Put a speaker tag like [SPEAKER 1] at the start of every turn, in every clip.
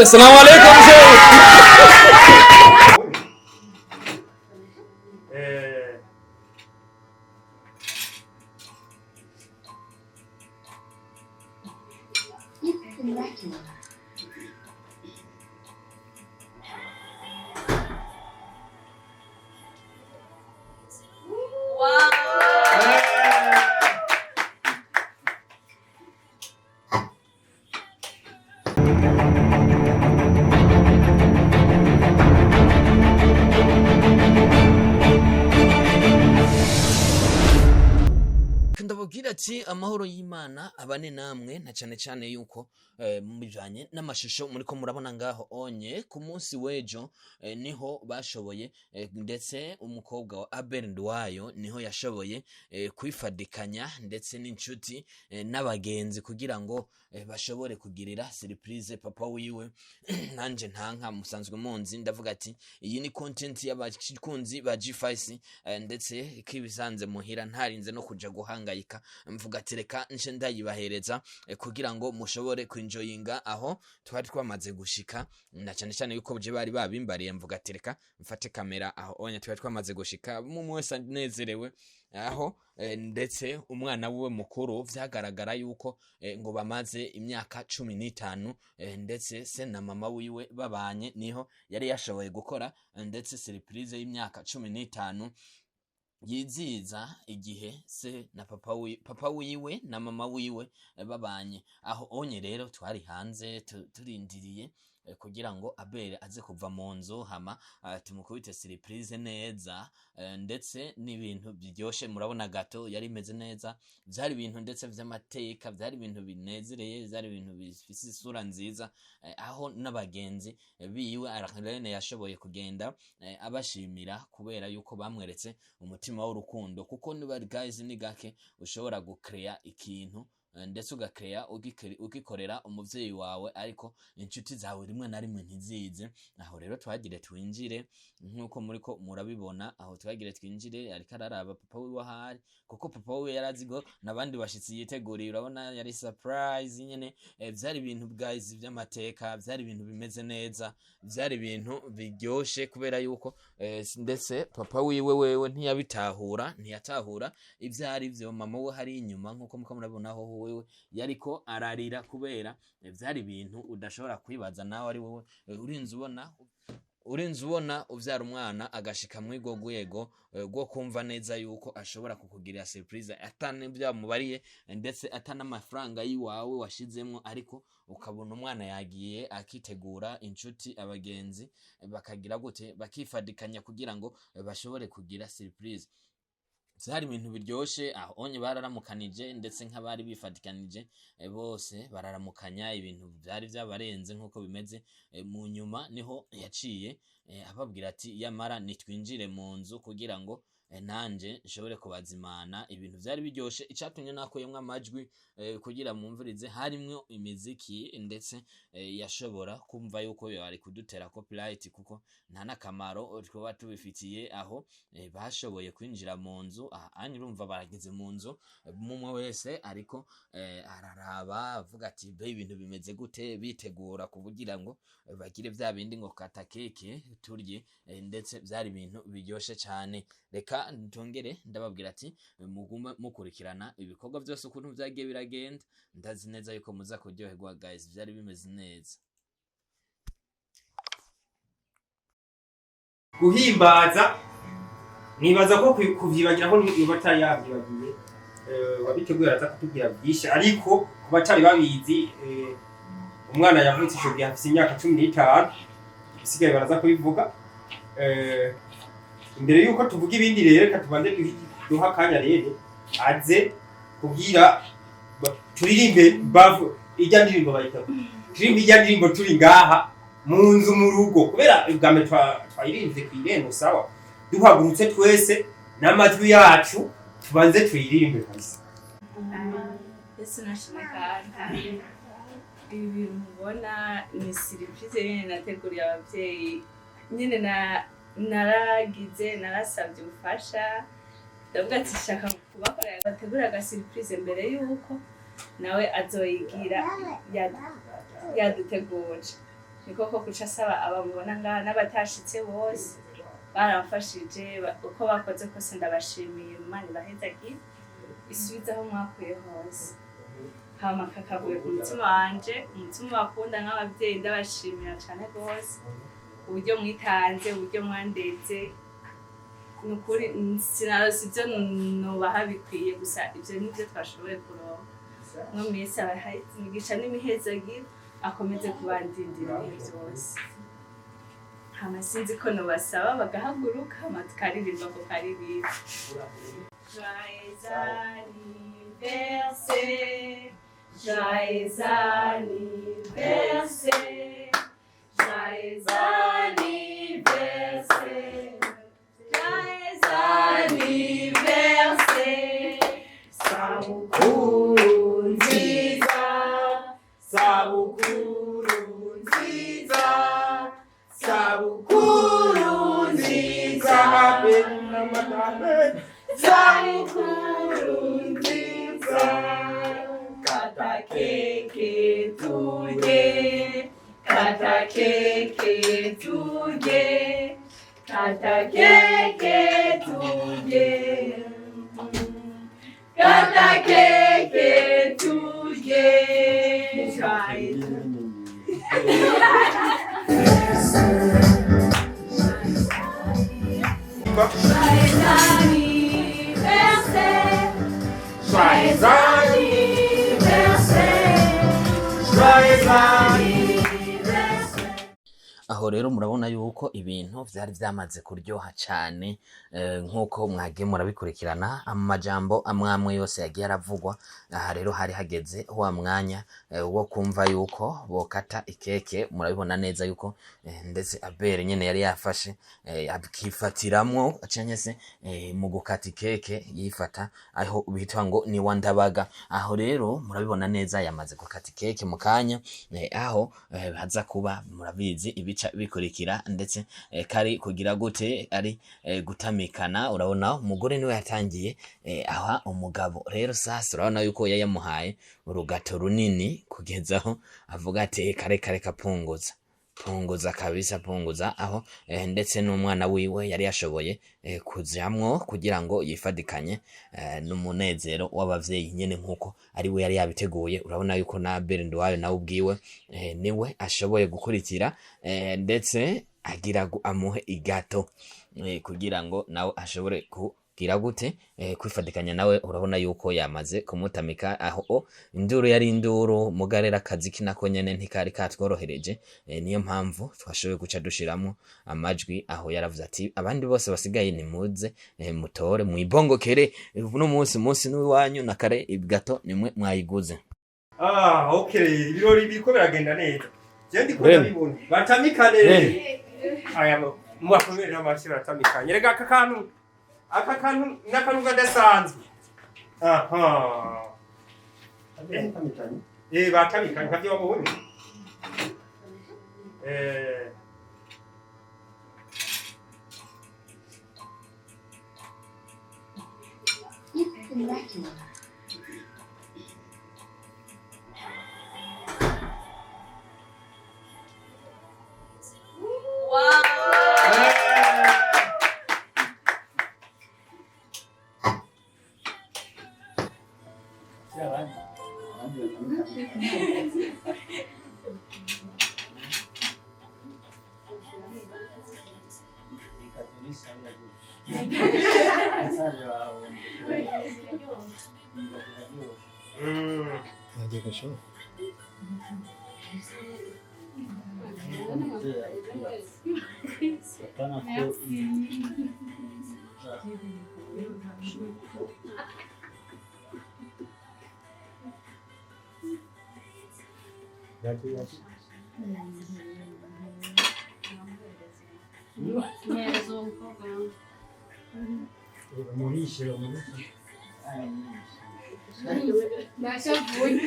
[SPEAKER 1] Assalamu alaikum. Ndababwira ati amahoro y'Imana abane namwe na cyane yuko mubijanye n'amashusho muriko murabona ngaho onye ku munsi wejo niho bashoboye ndetse umukobwa wa Abel Nduwayo niho yashoboye kwifadikanya ndetse n'inshuti n'abagenzi kugira ngo bashobore kugirira surprise papa wiwe. Nanje ntanka musanzwe munzi ndavuga ati iyi ni content y'abakunzi ba G5 ndetse kibisanze muhira ntarinze no kuja guhangayika mvuga ati reka nce ndayibahereza kugira ngo mushobore kwinjoyinga aho twari twamaze gushika na cyane yuko bje bari babimbariye mvuga ati reka mfate kamera aho onye twari twamaze gushika mu wese nezerewe aho ndetse umwana wiwe mukuru vyagaragara yuko ngo bamaze imyaka 15 ndetse se na mama wiwe babanye niho yari yashoboye gukora ndetse surprise y'imyaka 15 yiziza igihe se na papa wiwe na mama wiwe babanye aho onye rero twari hanze turindiriye kugira ngo Abel aze kuva mu nzu hama tumukubite surprise neza ndetse n'ibintu byoshe murabona gato yari imeze neza byari ibintu ndetse vy'amateka byari ibintu binezereye byari ibintu bifise isura nziza aho n'abagenzi biwe Arlene yashoboye kugenda abashimira kubera yuko bamweretse umutima w'urukundo kuko niba guys ni gake ushobora gukrea ikintu ndetse ugakrea ugikorera umuvyeyi wawe ariko inshuti zawe rimwe na rimwe ntizize. Aho rero twagire twinjire nkuko muriko murabibona aho twagire twinjire ariko araraba papa wiwe ahari kuko papa wiwe yarazigo nabandi bashitsi yiteguriye urabona yari surprise nyene vyari ibintu guys vy'amateka vyari ibintu bimeze neza vyari ibintu biryoshe kubera yuko ndetse papa wiwe wewe ntiyatahura ivyari vyo mama we hari inyuma nkuko muko murabona aho wewe yariko ararira kubera vyari ibintu udashobora kwibaza nawe ari wowe urinze ubona uvyara umwana agashika mwigo gwego gwo kumva neza yuko ashobora kukugirira surprise atane byamubariye ndetse atana amafaranga yiwawe washizemmo ariko ukabona umwana yagiye akitegura inshuti abagenzi bakagira gute bakifadikanya kugira ngo bashobore kugira surprise. Zari ibintu biryoshe aho onye bararamukanije ndetse nk'abari bifatikanije bose bararamukanya ibintu byari byabarenze nkuko bimeze mu nyuma niho yaciye ababwira ati yamara nitwinjire mu nzu kugira ngo nanje nshobore kubazimana ibintu byari biryoshe icatumye nakoyemwe amajwi kugira mumvirize harimwe imiziki ndetse yashobora kumva yuko yari kudutera copyright kuko nta nakamaro twoba tubifitiye aho bashoboye kwinjira mu nzu anyi urumva barageze mu nzu mumwe wese ariko araraba avuga ati be ibintu bimeze gute bitegura kuvugira ngo bagire vya bindi ngo kata keke turye ndetse byari ibintu biryoshe cyane. Reka ntongere ndababwira ati muguma mukurikirana ibikorwa byose ukuntu byagiye biragenda ndazi neza yuko muza kuryoherwa guys byari bimeze neza.
[SPEAKER 2] Guhimbaza nibaza ko kuvyibagira ko nibatari yavyibagiye wabiteguye araza kutubwira byinshi ariko kubatari babizi umwana yavutse cyo gihe afite imyaka 15 bisigaye baraza kubivuga imbere yuko tuvuga ibindi rero katubanze duha kanya rero aze kubwira turirimbe bavu ijya ndirimbo bayita turirimbe ijya ndirimbo turi ngaha mu nzu mu rugo kubera ubwame twayirinze kwireno sawa duhagurutse twese n'amajwi yacu tubanze tuyiririmbe kabisa.
[SPEAKER 3] Yesu nashimwe kandi ibi bintu mubona ni surprise nyene nateguriye abavyeyi nyene narasavye ubufasha ndavuga ati shaka kubakorera bategura aga surprise mbere yuko nawe azoyigira yaduteguje niko ko kuca asaba abamubona ngaha n'abatashitse bose baramfashije uko bakoze kose ndabashimiye Imana ibahezagire isubiza aho mwakuye hose hama kakavuye ku mutima wanje umutima bakunda nk'abavyeyi ndabashimira cane rwose uburyo mwitanze uburyo mwandetse nukuri sinarose ivyo nobaha bikwiye gusa ivyo nivyo twashoboye kuronka no mwese abahayigisha n'imihezagire akomeze kubandindira ibihe vyose hama sinzi ko nobasaba bagahaguruka hama tukaririmba ko karirimba Joyeux anniversaire, joyeux anniversaire, joyeux anniversaire, joyeux anniversaire, sabukuru nziza, sabukuru nziza, sabukuru nziza, sabukuru nziza, kata keke turye, kata keke turye, kata keke turye, kata keke turye, Joyeux anniversaire, joyeux anniversaire, joyeux anniversaire.
[SPEAKER 1] Aho rero murabona yuko ibintu vyari vyamaze kuryoha cane nkuko mwagiye murabikurikirana amajambo amwamwe yose yagiye aravugwa. Aha rero hari hageze wa mwanya wo kumva yuko bokata ikeke. Murabibona neza yuko ndetse Abel nyene yari yafashe akifatiramwo canke se mu gukata ikeke yifata aho bitwa ngo ni wandabaga. Aho rero murabibona neza yamaze gukata ikeke mu kanya aho haza kuba murabizi ibica bikurikira ndetse kari kugira gute ari gutamikana. Urabona umugore niwe yatangiye aha umugabo rero sasa urabona yuko yayamuhaye urugato runini kugezaho avuga ati kare kapunguza kabisa punguza aho ndetse n'umwana wiwe yari yashoboye kujamwo kugira ngo yifadikanye n'umunezero w'abavyeyi nyene nkuko ari we yari yabiteguye. Urabona yuko na Berenduwayo nawe ubwiwe niwe ashoboye gukurikira ndetse agira amuhe igato kugira ngo nawe ashobore kugira gute kwifadikanya nawe. Urabona yuko yamaze kumutamika aho induru yari induru mugarera akazi kinako nyene ntikari katworohereje. Niyo mpamvu twashoboye guca dushiramo amajwi aho yaravuze ati abandi bose basigaye ni muze mutore mwibongokere uno munsi n'uwanyu na kare igato nimwe mwayiguze.
[SPEAKER 2] Okay, ibirori biriko biragenda neza. Je ndi kuza bibona batamikane aya mwakomerera amashi batamikanye rega aka kantu n'akantu gadasanzwe. Aha batamikanye batamikanye kabyo babonye Murishe
[SPEAKER 3] nashavuye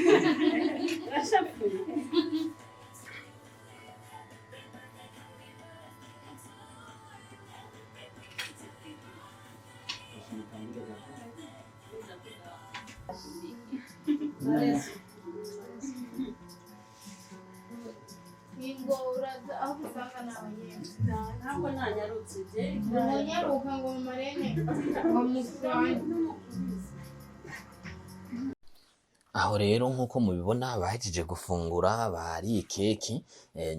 [SPEAKER 4] Ingo uraza aho usanga nawe nyine
[SPEAKER 5] ntabwo nanyarutse
[SPEAKER 4] umunyaruka ngo marene ngo musanye
[SPEAKER 1] aho rero nk'uko mubibona bahejeje gufungura bariye keki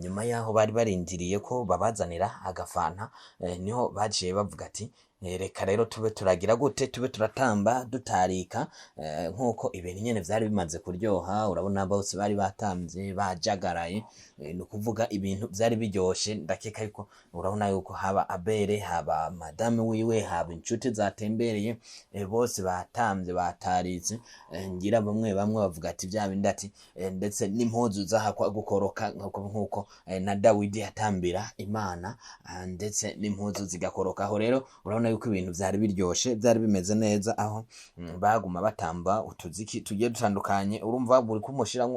[SPEAKER 1] nyuma yaho bari barindiriye ko babazanira agafanta niho baciye bavuga ati reka rero tube turagira gute tube turatamba dutarika nk'uko ibintu nyene vyari bimaze kuryoha urabona bose bari batamvye bajagaraye ni ukuvuga ibintu vyari biryoshe ndakeka yuko urabona yuko haba Abere haba madame wiwe haba inshuti zatembereye bose batamvye bataritse ngira bamwe bavuga ati vya bindi ati ndetse n'impuzu zahakwa gukoroka nk'uko na Dawidi yatambira Imana ndetse n'impuzu zigakoroka aho rero urabona yuko ibintu vyari biryoshe vyari bimeze neza aho baguma batamba utuziki tugiye dutandukanye urumva buri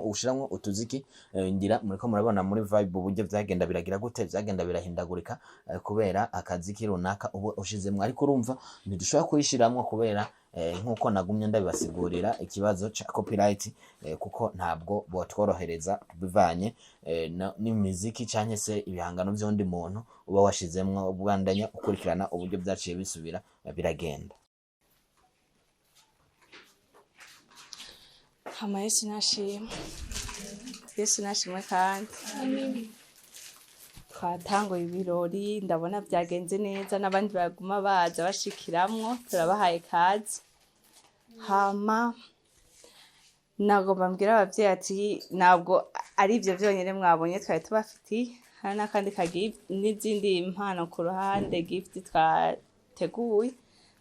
[SPEAKER 1] ushiramwo utuziki ngira muriko murabona muri vibe uburyo vyagenda biragira gute vyagenda birahindagurika kubera akaziki runaka ubu ushizemwe ariko urumva ntidushobora kuyishiramwo kubera nkuko nagumye ndabibasigurira ikibazo ca copyright kuko ntabwo botworohereza bivanye n'imiziki canke se ibihangano vy'undi muntu uba washizemwo ubwandanya ukurikirana uburyo vyaciye bisubira biragenda.
[SPEAKER 3] hama Yesu nashimwe kandi twatanguye ibirori ndabona byagenze neza n'abandi baguma baza bashikiramwo turabahaye kazi hama nagomba mbwira abavyeyi ati ntabwo ari ivyo vyonyene mwabonye twari tubafitiye hari n'akandi n'izindi mpano ku ruhande gift twateguye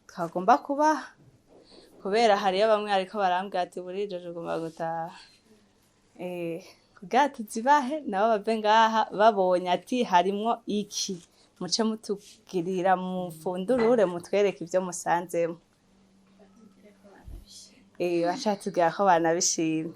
[SPEAKER 3] twagomba kubaha kubera hariyo bamwe ariko barambwira ati burijo tugomba gutaha kugira tuzibahe nabo bave ngaha babonye ati harimwo iki muce mutugirira mufundurure mutwereke ivyo musanzemo bacatubwira ko banabishima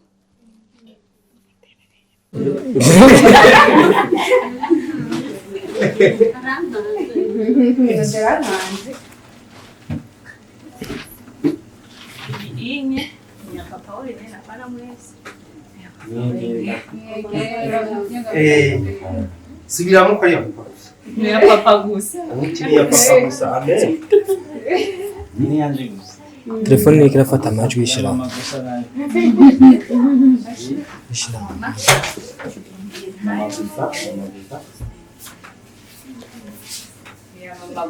[SPEAKER 3] inye ya papa wewe na pana mwezi
[SPEAKER 2] subiramo ko ari
[SPEAKER 3] ni ya papa gusa
[SPEAKER 2] ni ya papa gusa amen
[SPEAKER 5] ni yanje gusa
[SPEAKER 6] telefone ni kirafata amajwi yishira
[SPEAKER 3] ya mama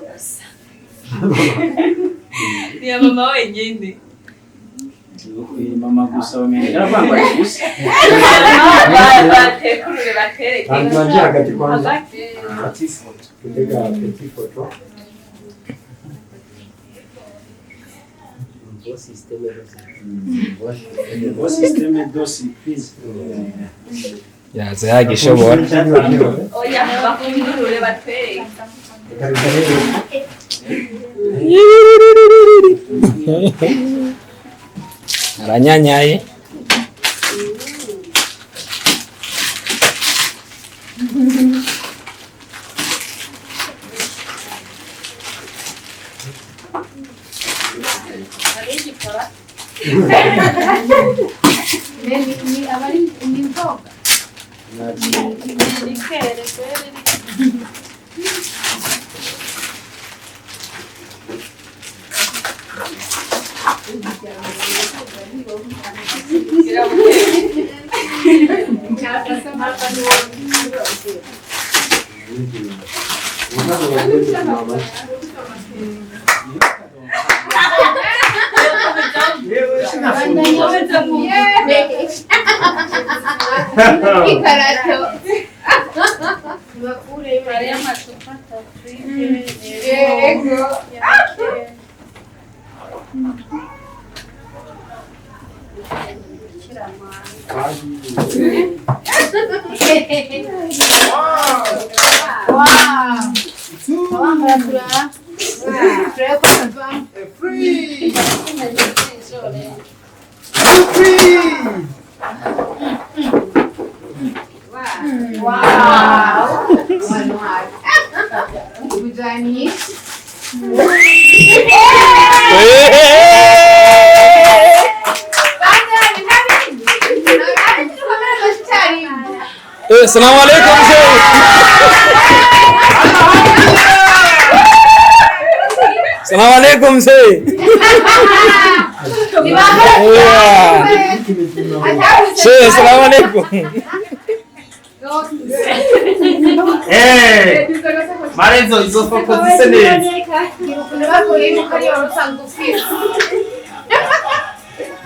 [SPEAKER 3] gusa ya mama wenyine
[SPEAKER 5] mama gusa wamenye arapangwa gusa
[SPEAKER 3] batekurure batereke
[SPEAKER 2] kandi waje hagati kwanza
[SPEAKER 3] hagati
[SPEAKER 2] foto ndega petit photo
[SPEAKER 5] bo systeme dosi please
[SPEAKER 6] yaza yagishobora
[SPEAKER 3] oya bafungurure batwereke
[SPEAKER 6] aranyanyaye
[SPEAKER 4] ni abari ni mboga
[SPEAKER 3] ikere
[SPEAKER 4] ikarato
[SPEAKER 3] Maria machupa
[SPEAKER 4] yego wow wow
[SPEAKER 6] Assalamu alaikum mzee. Assalamu alaikum mzee. Sheikh, assalamu alaikum.
[SPEAKER 2] Marezo hizo foto zisene.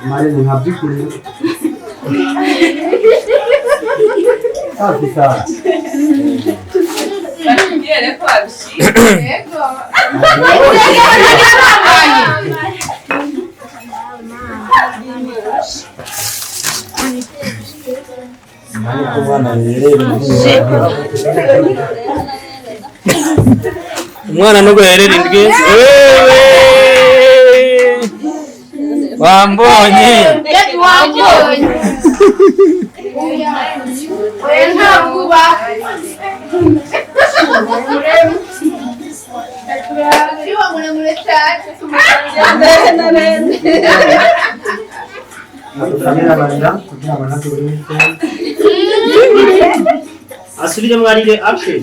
[SPEAKER 5] Marezo habyukuri. Safi sana.
[SPEAKER 6] Umwana nuko yarerindwe. Wewe wambonye.
[SPEAKER 2] Asubire mwarire action.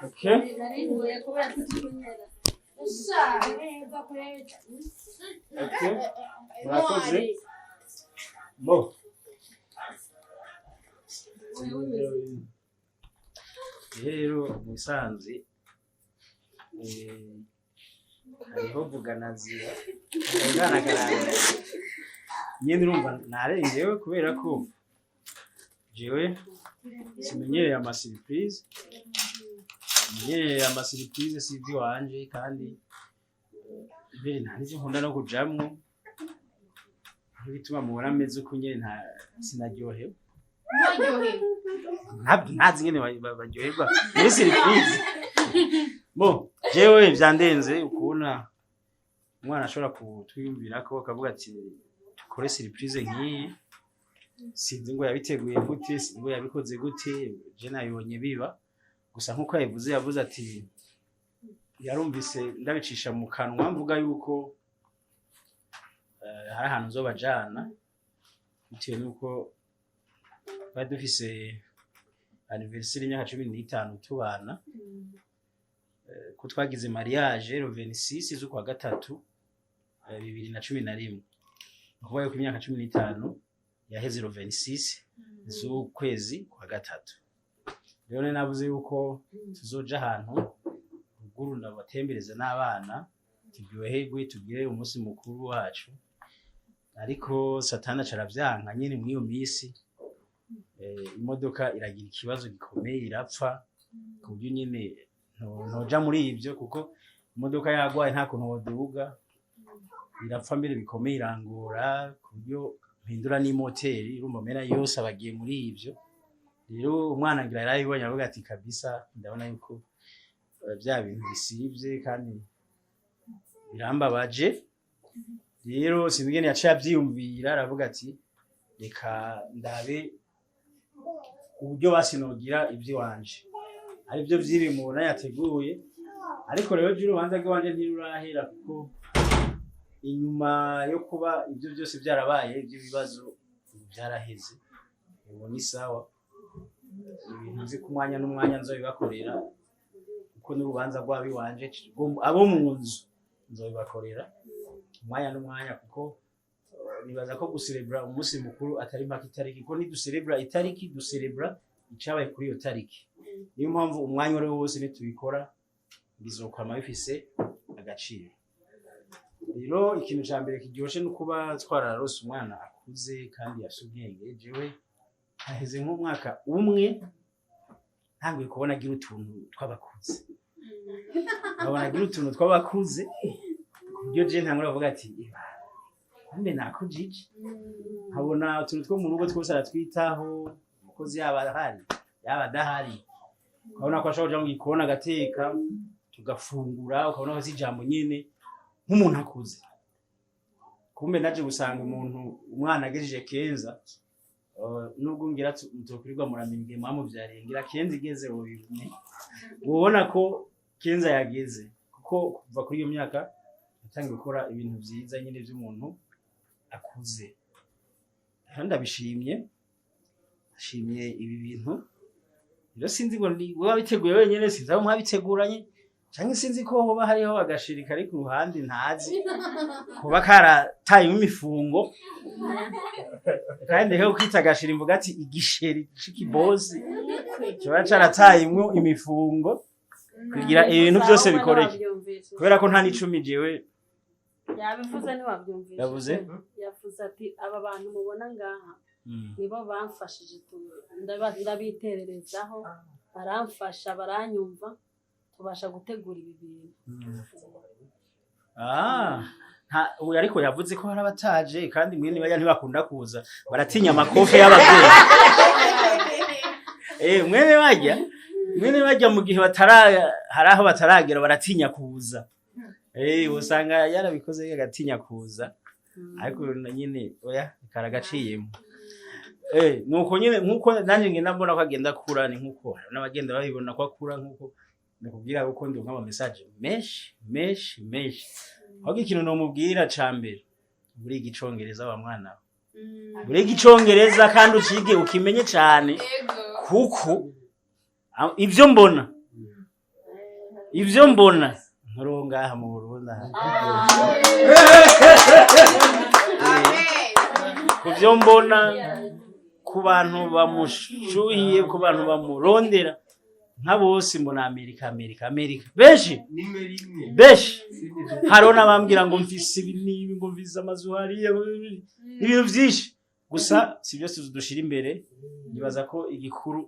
[SPEAKER 2] Okay. Okay. Murakoze. Bo. Rero musanze hariho vuganazira ngana karanga nyene urumva narengewe kubera ko jewe simenyereye ama surprise sivyo wanje kandi mbere ntanzi nkunda no kujamwo bituma mubona ameze uko nyene sinaryohewe ntazi nyene baryoherwa muri surprise. Bo jewe vyandenze ukubona umwana ashobora kutwiyumvira ko akavuga ati tukore surprise nk'iyi, sinzi ngo yabiteguye gute, sinzi ngo yabikoze gute, je nabibonye biba gusa nkuko yavuze ati yarumvise ndabicisha mu kanwa mvuga yuko hari ahantu nzobajana bitewe nuko bari dufise anniversaire y'imyaka 15 tubana, ko twagize mariage le 26 z'ukwa gatatu 2011, kuvuga yuko imyaka 15 yaheze le 26 z'ukwezi kwa gatatu. Rero navuze yuko tuzoja ahantu ruguru nabatembereza n'abana turyoherwe tugire umunsi mukuru wacu, ariko satana caravyanka nyene muri iyo misi. Imodoka iragira ikibazo gikomeye irapfa ku buryo nyene ntoja muri ivyo, kuko imodoka yagwaye nta kuntu woduga, irapfa mbere bikomeye irangora ku buryo mpindura n'imoteri, urumva mera yose abagiye muri ivyo. Rero umwana ngira yarabibonye avuga ati kabisa ndabona yuko bya bintu bisivye kandi birambabaje. Rero sinigene yaciye avyiyumvira aravuga ati reka ndabe uburyo basinogira ivyo wanje ari byo vyibi mubona yateguye, ariko rero by'urubanza rwanje ntirurahera kuko inyuma yo kuba ibyo byose byarabaye ibyo bibazo byaraheze. Ubu ni sawa, ibintu nzi ku mwanya n'umwanya nzobibakorera kuko n'urubanza rwabi wanje abo mu nzu nzobibakorera umwanya n'umwanya, kuko nibaza ko gucelebra umunsi mukuru atari mpaka itariki, ko ni ducelebra itariki ducelebra icabaye kuri iyo tariki. Niyo mpamvu umwanya wari wose nitubikora bizokwama bifise agaciro. Rero ikintu ca mbere kiryoshe no kuba twararose umwana akuze kandi yafise ubwenge. Jewe haheze nk'umwaka umwe ntanguye kubona agira utuntu tw'abakuze, nkabona agira utuntu tw'abakuze ku buryo je ntangura kuvuga ati
[SPEAKER 7] mbe nakujije nkabona utuntu two mu rugo twose aratwitaho umukozi yaba ahari yaba adahari ukabona ko ashobora kuja mu gikoni agateka tugafungura ukabona ko ijambo nyene nk'umuntu akuze kumbe naje gusanga umwana agejeje Kenza nubwo ngira mutokurirwa muramenye mwamuvyariye ngira Kenza igeze bibone ubona ko Kenza yageze kuko kuva kuri iyo myaka yatangiye gukora ibintu vyiza nyine by'umuntu akuze kandi abishimye ashimye ibi bintu rero sinzi ngo wowe biteguye wenyene sinzi aho mwabiteguranye cyangwa sinzi ko hoba hariho agashirika ari ku ruhande ntazi kuba karataye imifungo kandi rero kwita agashira imvuga ati igisheri c'ikibosi cyo carataye imifungo kugira ibintu byose bikoreke kubera ko nta n'icumi jewe
[SPEAKER 8] yabivuze ntiwabyumvise
[SPEAKER 7] yavuze
[SPEAKER 8] ati aba bantu mubona ngaha nibo bamfashije ndabitererezaho baramfasha baranyumva tubasha gutegura ibi bintu
[SPEAKER 7] ubu ariko yavuze ko hari abataje kandi mwene baya ntibakunda kuza baratinya amakofe y'ababyeyi mwene bajya mu gihe hari aho bataragera baratinya kuza usanga yarabikoze agatinya kuza ariko nyine oya karagaciyemo nuko nyine nkuko nanjye ngenda mbona ko agenda akura ni nkuko n'abagenda babibona ko akura nkuko nakubwira uko ndi nk'ama message menshi aho ikintu no mubwira cambere muri igicongereza wa mwana muri igicongereza kandi ukige ukimenye cyane kuko ivyo mbona nturonga mu Burundi kuvyo mbona ku bantu bamushuhiye ku bantu bamurondera nka bose mbona Amerika beshi hariho n'abambwira ngo mfise ibinibi ngo mvise amazu hariya ibintu vyinshi gusa si byose dushira imbere nibaza ko igikuru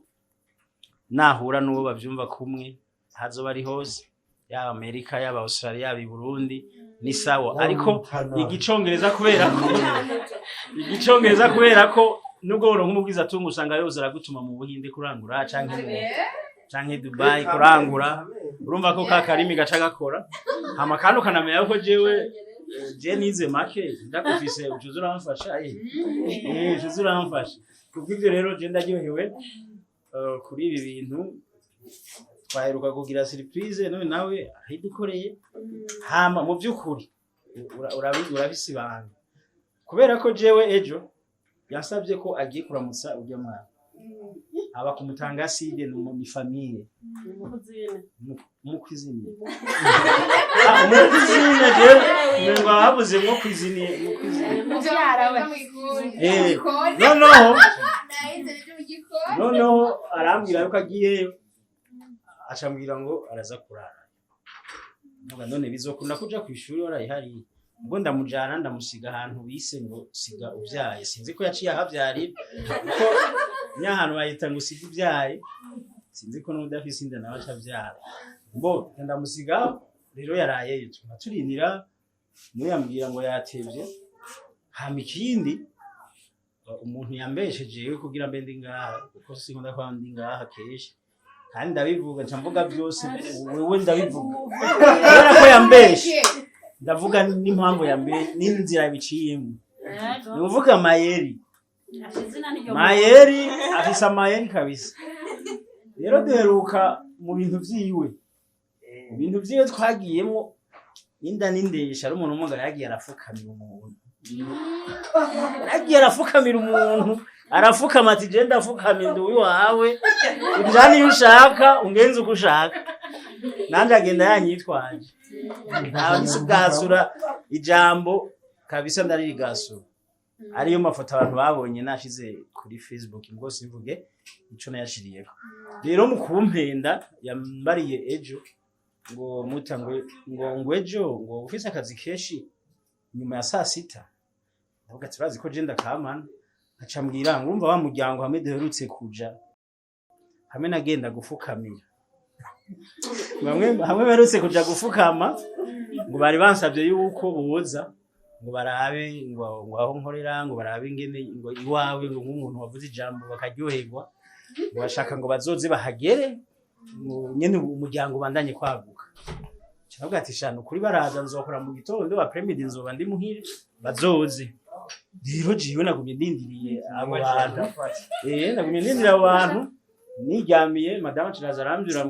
[SPEAKER 7] nahura n'uwo bavyumva kumwe hazoba ari hose yaba Amerika yaba Australia yaba Burundi ni sawa ariko igicongereza kubera ko nubwo woronka umubwiza tungu usanga yoza aragutuma mu Buhinde kurangura canke Dubai kurangura urumva ko kakarimi gaca gakora hama kandi ukanamenya ko jewe nize make ndakufise ujuzura amfasha ujuzura amfasha kubw'ivyo rero je ndaryohewe kuri ibi bintu twaheruka kugira surprise none nawe ahidukoreye hama mu byukuri urabisibanga kubera ko jewe ejo yasabye ko agiye kuramutsa ujya mwana aba kumutanga side ni famille mu kwizini ngo habuze mu kwizini noneho arambwira yuko agiyeyo acambwira ngo araza kurara none bizokunda kuja ku ishuri warayihari ubwo ndamujana ndamusiga ahantu bise ngo siga ubyaye sinzi ko yaciye ahavyari kuko nyahantu bayita ngo siga ubyaye sinzi ko n'udafise inda nawe acavyara mbo ndamusiga rero yaraye turindira niyo yambwira ngo yatevye hama ikindi umuntu yambesheje kugira mbe ndi ngaha kuko sinkunda kwa ndi ngaha keshi kandi ndabivuga ncamvuga byose wewe ndabivuga kubera ko yambeshe ndavuga n'impamvu yambere n'inzira biciyemo nuvuga mayeri afisa mayeri kabisa rero duheruka mu bintu vyiwe twagiyemo inda n'indesha ari umuntu umugara yagiye arafukamira umuntu arafukama ati je ndafukamira ndi wawe ujani ushaka ungenze uko ushaka nanje agenda yanyitwaje ntawe nisubwasura ijambo kabisa ndarigasura ariyo mafoto abantu babonye nashize kuri Facebook ngo simvuge ico nayashiriyeko rero mu kumpenda yambariye ejo ngo mutangwe ngo ejo ngo ufise akazi keshi nyuma ya saa sita ndavuga turazi ko je ndakamana acambwira ngo umva wa muryango hamwe duherutse kuja hamwe nagenda gufukamira hamwe berutse kuja gufukama ngo bari bansabye yuko boza ngo barabe ngo aho nkorera ngo barabe ingene ngo iwawe ngo nk'umuntu wavuze ijambo bakaryoherwa ngo bashaka ngo bazoze bahagere nyene umuryango bandanye kwaguka cyangwa ati shano kuri baraza nzokora mu gitondo apremidi nzoba ndi muhire bazoze rero jiwe nagumye ndindiriye abo bantu nagumye ndindiriye abo bantu niryamiye madame Chiraza arambwira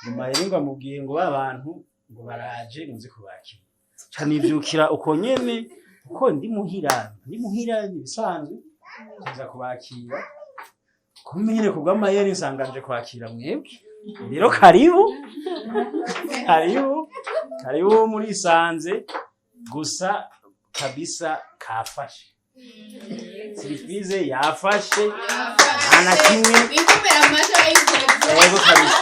[SPEAKER 7] nyuma yerenga mubwiye ngo babantu ngo baraje nzi kubakira cyane ivyukira uko nyene uko ndi muhira nibisanzwe nza kubakira kumenyere kubw'amayeri nsanganje kwakira mwebwe rero karibu muri Sanze gusa kabisa kafashe Sirifize yafashe ana kimwe
[SPEAKER 4] bikomera amajo
[SPEAKER 7] yego kabisa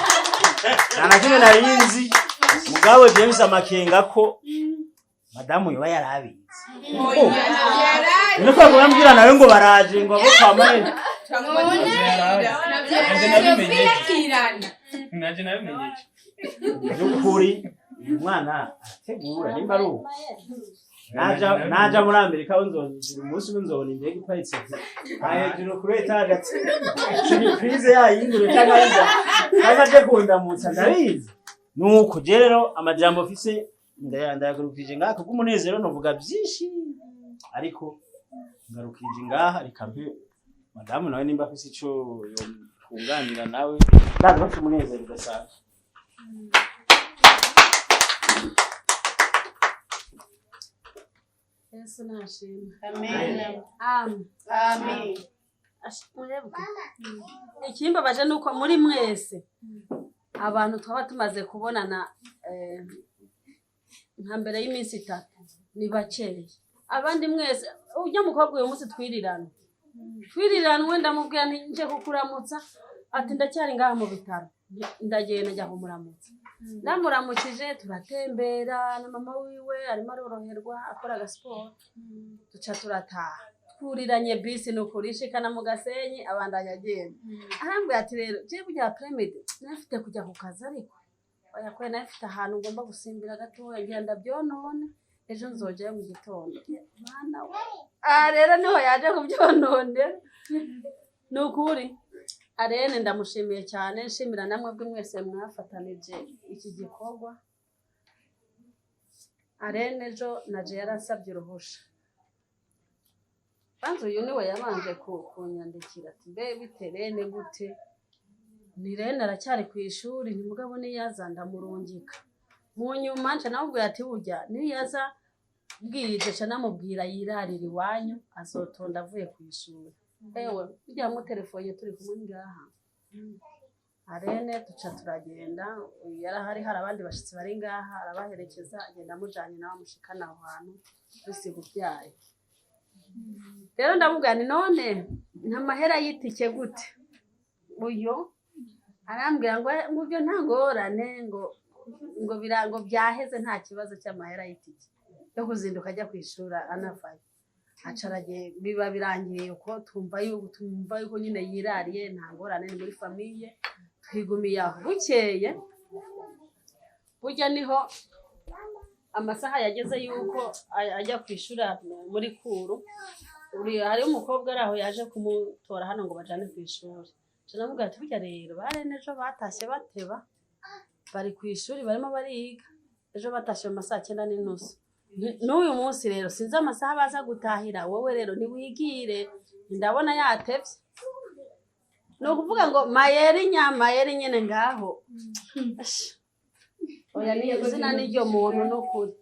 [SPEAKER 7] ana kimwe narinzi mugabo James amakenga ko madamu yoba yarabizi niko bambwira nawe ngo baraje ngo abo kwamaye
[SPEAKER 2] naje nabimenyeje
[SPEAKER 7] ukuri umwana ategura nimba ari uko naja muri Amerika nzozira umunsi nzobona indege iparitse hejuru kuri etage ati surprise yayingure cyangwa aje kundamutsa ndabizi nuko je rero amajambo mfise ndayagurukije ngaha kubw'umunezero novuga byinshi ariko ngarukije ngaha rikambe madamu nawe nimba afise ico kunganira nawe ndaza bafite umunezero udasanzwe
[SPEAKER 8] Yesu nashimwe.
[SPEAKER 3] Amen.
[SPEAKER 8] Amen. Ikimbabaje nuko muri mwese abantu twaba tumaze kubonana nka mbere y'iminsi 3 ni bakeye. Abandi mwese ujya mukobwa uyu munsi twiriranwe ndamubwira nti nje kukuramutsa ati ndacyari ngaha mu bitaro ndagenda njya kumuramutsa ndamuramukije turatembera na mama wiwe arimo aroroherwa akora agasport duca turataha twiriranye bisi nukurishikana mu Gasenyi abandanya agenda arambwira ati rero je burya premide nafite kujya ku kazi ariko oya kwe nafite ahantu ngomba gusimbira gato ngenda byonone ejo nzojya mu gitondo mwana we rero niho yaje kubyonone nukuri Arene ndamushimiye cyane nshimira namwe bwe mwese mwafatanije iki gikorwa Arene ejo naje yarasabye uruhusha banzo uyu niwe yabanje kunyandikira ati mbe biterene gute ni Rene aracyari ku ishuri ni mugabo ni yaza ndamurungika mu nyuma nca nabwo ati burya ni yaza bwije ca namubwira yirarira iwanyu azotonda avuye ku ishuri ewe bijya mu telefone turi kumwe ngaha Arene tuca turagenda yarahari hari abandi bashitsi bari ngaha arabaherekeza agenda mujanye nawe mushikana aho hantu bisigu byaye rero ndamubwira ni none nta mahera yitike gute uyo arambwira ngo ngubyo nta ngorane ngo birango byaheze nta kibazo cy'amahera yitike yo kuzinduka ajya kwishura anavaye acarage biba birangiye uko twumva yuko nyine yirariye nta ngorane ni muri famille twigumiye aho bukeye burya niho amasaha yageze yuko ajya kwishura muri kuru hari umukobwa araho yaje kumutora hano ngo bajane kwishuri cyanavuga ati burya rero Barene ejo batashye bateba bari kwishuri barimo bariga ejo batashye mu masaha 9:30 n'uyu munsi rero sinzi amasaha baza gutahira wowe rero niwigire ndabona yatevye no kuvuga ngo mayeri nyene ngaho oya ni izina n'iryo muntu no kuri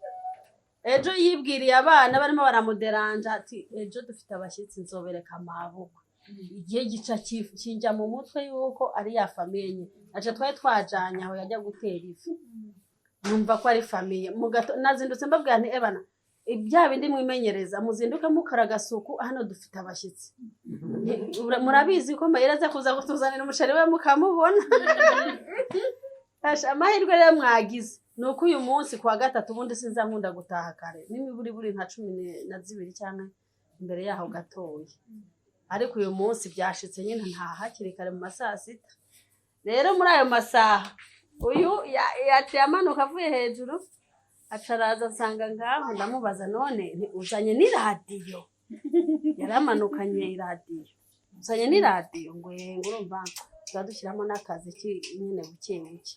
[SPEAKER 8] ejo yibwiriye abana barimo baramuderanja ati ejo dufite abashyitsi nzobereka amaboko igihe gica kinja mu mutwe yuko ari ya famille aje twajanye aho yajya gutera ifi numva ko ari famille nazindutse mbabwira nti ebana ibya bindi mwimenyereza muzinduke mukaraga suku hano dufite abashyitsi murabizi ko mayiraza kuza gutuzanira umushari we mukamubona amahirwe rero mwagize nuko uyu munsi kwa gatatu ubundi sinza nkunda gutaha kare n'imiburi nka 12 cyangwa imbere yaho gatoya ariko uyu munsi byashitse nyine nta hakiri kare mu masaha 6 rero muri ayo masaha uyu yamanuka avuye hejuru acaraza asanga ngaho ndamubaza none uzanye n'iradiyo yaramanukanye iradiyo uzanye n'iradiyo ngo urumva turadushyiramo n'akazi nyine buke buke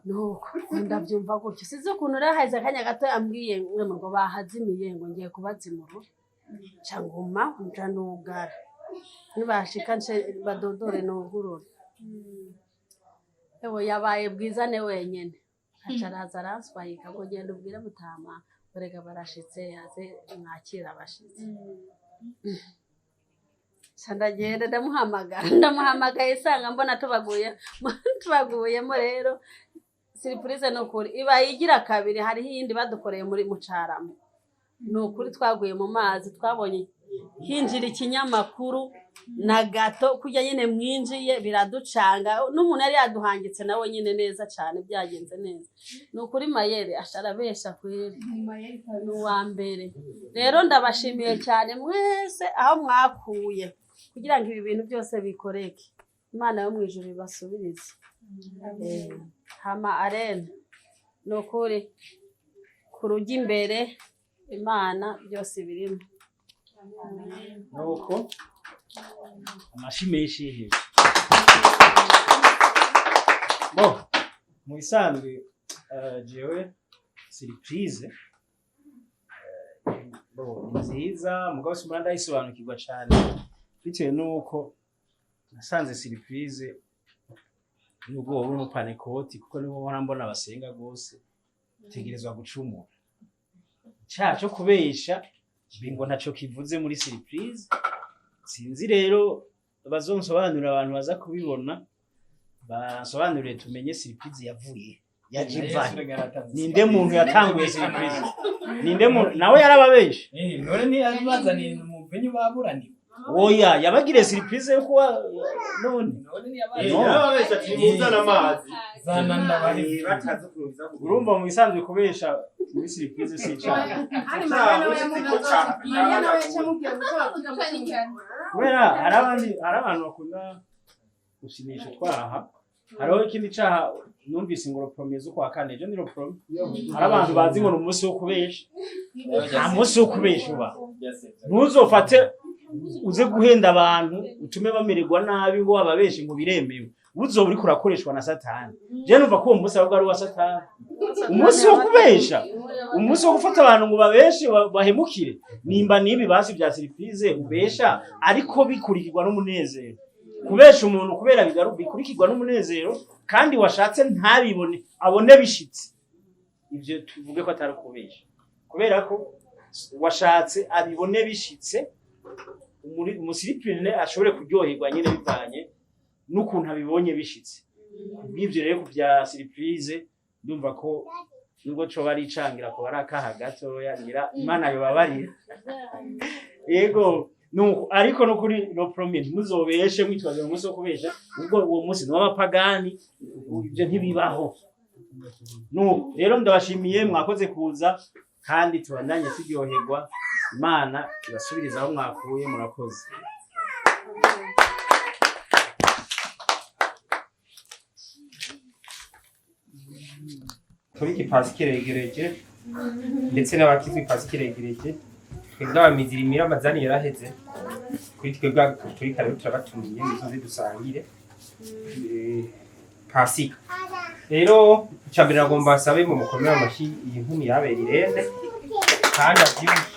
[SPEAKER 8] nuko ndabyumva gutyo size ukuntu raheze akanya gato ambwiye ngo bahazimiye ngo ngiye kubazimura canguma nja nugara nibashika nce badodore nugurure ewo yabaye bwizane wenyene acaraza aranswayika ngo genda ubwire mutama borega barashitse yaze mwakira abashitse ndagenda ndamuhamagaye sanga mbona tubaguyemo rero surprise nukuri iba yigira kabiri hariho iyindi badukoreye muri mucaramo nukuri twaguye mu mazi twabonye hinjira ikinyamakuru na gato kujya nyine mwinjiye biraducanga n'umuntu yari yaduhangitse nawe nyine neza cyane byagenze neza nukuri mayere asharabesha kweri ni uwa mbere rero ndabashimiye cyane mwese aho mwakuye kugira ngo ibi bintu byose bikoreke Imana yo mwijuru ibasubirize hama arena nukuri kurugi imbere Imana byose birimo
[SPEAKER 7] nuko amashime yishihe bo mu isanzwe jewe surprise bo nziza mugabo simba ndayisobanukirwa cyane bitewe nuko nasanze surprise nubwo wowe umupanekoti kuko nibo mbona mbona basenga gose tegerezwa gucumura cyaco kubesha bingo ntaco kivuze muri surprise sinzi rero bazonsobanurira abantu baza kubibona basobanurire tumenye surprise yavuye yajivanye ninde muntu yatanguye surprise ninde muntu nawe yarababesha
[SPEAKER 6] none ni abazaniye umuvenyi baburani
[SPEAKER 7] oya yabagire surprise yo kuwa none
[SPEAKER 6] ni
[SPEAKER 2] yarababesha timuzana amazi
[SPEAKER 6] zananda bari
[SPEAKER 2] bataze kuruza
[SPEAKER 7] urumva mu isanzwe kubesha muri surprise si cyane kubera hari abantu bakunda gusinisha twaha hariho ikindi caha numvise ngo promise kwa kane ejo ni promise hari abantu bazi ngo umunsi wo kubesha nta munsi wo kubesha uba ntuzofate uze guhenda abantu utume bamererwa nabi ngo ababeshe ngo biremewe uzoba uri kurakoreshwa na satani je numva ko uwo munsi ahubwo ari wa satani umunsi wo kubesha umunsi wo gufata abantu ngo babeshe bahemukire nimba nibi basi bya surprise ubesha ariko bikurikirwa n'umunezero kubesha umuntu kubera bikurikirwa n'umunezero kandi washatse ntabibone abone bishitse ivyo tuvuge ko atari kubesha kubera ko washatse abibone bishitse umusiripine ashobore kuryoherwa nyine bivanye n'ukuntu abibonye bishitse kubw'ivyo rero ku bya surprise ndumva ko nubwo cyo bari icangira ko bari akaha gatoya ngira Imana yobabarira yego nuko ariko no kuri no promise muzobeshe mwitwaje umunsi wo kubesha ubwo uwo munsi n'abapagani ibyo ntibibaho nuko rero ndabashimiye mwakoze kuza kandi tubandanye turyoherwa Imana ibasubiriza aho mwakuye murakoze
[SPEAKER 2] Turiki pasikiregereje ndetse n'abakizwi pasikiregereje twebwe abamizirimira amazani yaraheze kuri twebwe turi kare turabatumiye nizoze dusangire pasika rero cyambere nagomba asabe mu mukomera amashi iyi nkumi yabera irende kandi avyibushe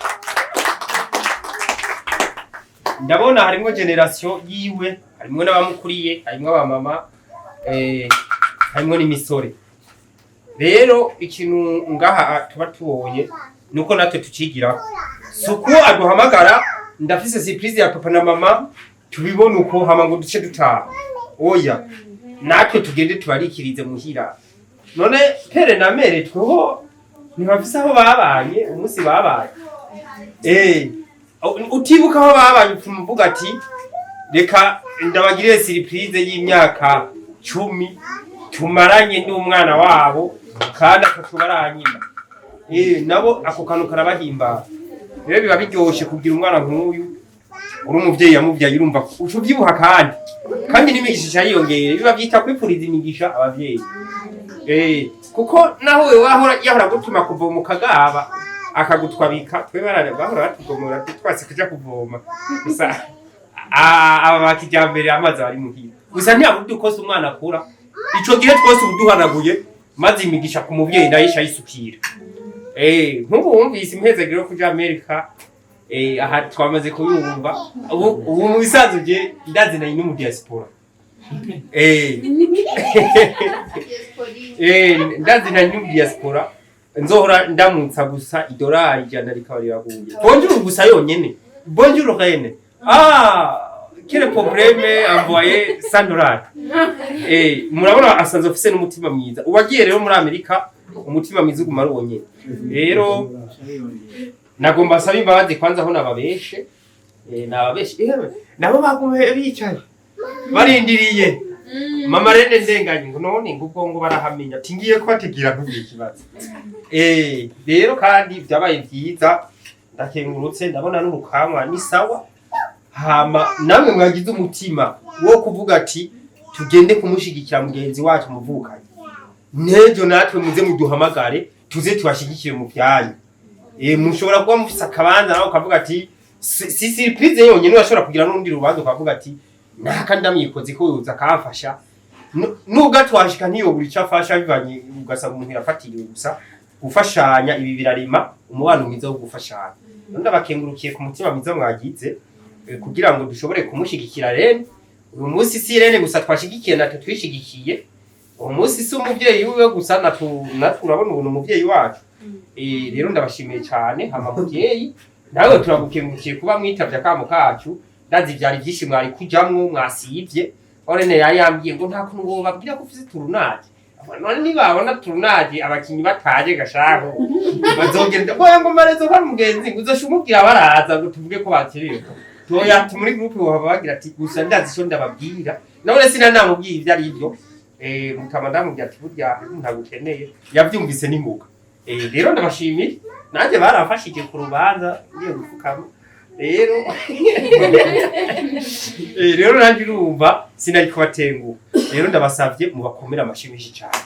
[SPEAKER 2] ndabona harimo generation yiwe harimo n'abamukuriye harimo abamama harimo n'imisore rero ikintu ngaha tuba tubonye nuko natwe tucigiraho suko aduhamagara ndafise surprise ya papa na mama tubibona uko hama ngo duce dutaha oya natwe tugende tubarikirize muhira none pere na mere two ntibafise aho babaye umunsi babaye utibuka aho babaye tumuvuga ati reka ndabagirire surprise y'imyaka 10 tumaranye n'umwana wabo kandi akatubaranyima nabo ako kantu karabahimba rero biba biryoshe kugira umwana nk'uyu uri umuvyeyi yamuvyaye urumva uvyibuha kandi n'imigisha yiyongera biba byita kwipuriza imigisha abavyeyi ko kuko naho wewe yahora gutuma kuvoma ukagaba akagutwabika twe bahora batugomora twase kuja kuvoma gusa aba bakijambere amazi bari muhira gusa ntiyabundi ukose umwana akura ico gihe twose ubuduhanaguye maze imigisha ku muvyeyi ndayisha yisukira nkubu wumvise impezagiro kuja Amerika aha twamaze kuyumva ubu mu bisanzwe ndazi nayi no mu diaspora ndazi nayi no mu diaspora nzohora ndamutsa gusa idolari jana rikaba rirahuye bonjour gusa yonyene bonjour rene quel problème envoyer 100 dollars murabona asanzwe afise n'umutima mwiza ubagiye rero muri Amerika umutima mwiza uguma ari wonyene rero nagomba saba imbabazi kwanza aho nababeshe nabo bagume bicaye barindiriye mama rene ndenganye ngo none ngubwo barahamenya ati ngiye kwategira ntugiye kibazo rero kandi byabaye byiza ndakengurutse ndabona n'urukamwa ni sawa hama namwe mwagize umutima wo kuvuga ati tugende kumushigikira mugenzi wacu muvukanye nejo natwe muze muduhamagare tuze tubashigikire mu byanyu mushobora kuba mufise akabanza nawe ukavuga ati si surprise yonyene urashobora kugira n'undi rubanza ukavuga ati naka ndamyikoze ko uza kamfasha nubwo twashika ntiyo buri cyafasha bivanye ugasaba umuntu yafatiriwe gusa gufashanya ibi birarima umubano mwiza wo gufashanya ndabakengurukiye ku mutima mwiza mwagize kugira ngo dushobore kumushigikira rene uyu munsi si rene gusa twashigikiye natwe twishigikiye uyu munsi si umuvyeyi wiwe gusa natwe urabona ubuntu umuvyeyi wacu rero ndabashimiye cyane hama muvyeyi nawe turagukengurukiye kuba mwitavye akamo kacu ndazi vyari byinshi mwari kujamwo mwasivye orene yari yambwiye ngo nta kuntu ngo babwira ko ufise turunaje none nibabona turunaje abakinyi bataje gashaho bazogenda ngo marezo kwa mugenzi uzoshumubwira baraza ngo tuvuge ko bakiriye toya muri groupe babagira ati gusa ndazi cyo ndababwira none sina namubwiye ivyo ari byo mukamadamu bya burya ntagukeneye yavyumvise n'inguka rero ndabashimiye nanjye barafashije ku rubanza ngiye gufukama rero nanjye urumva sinari kubatenguha rero ndabasavye mubakomera amashimisha cyane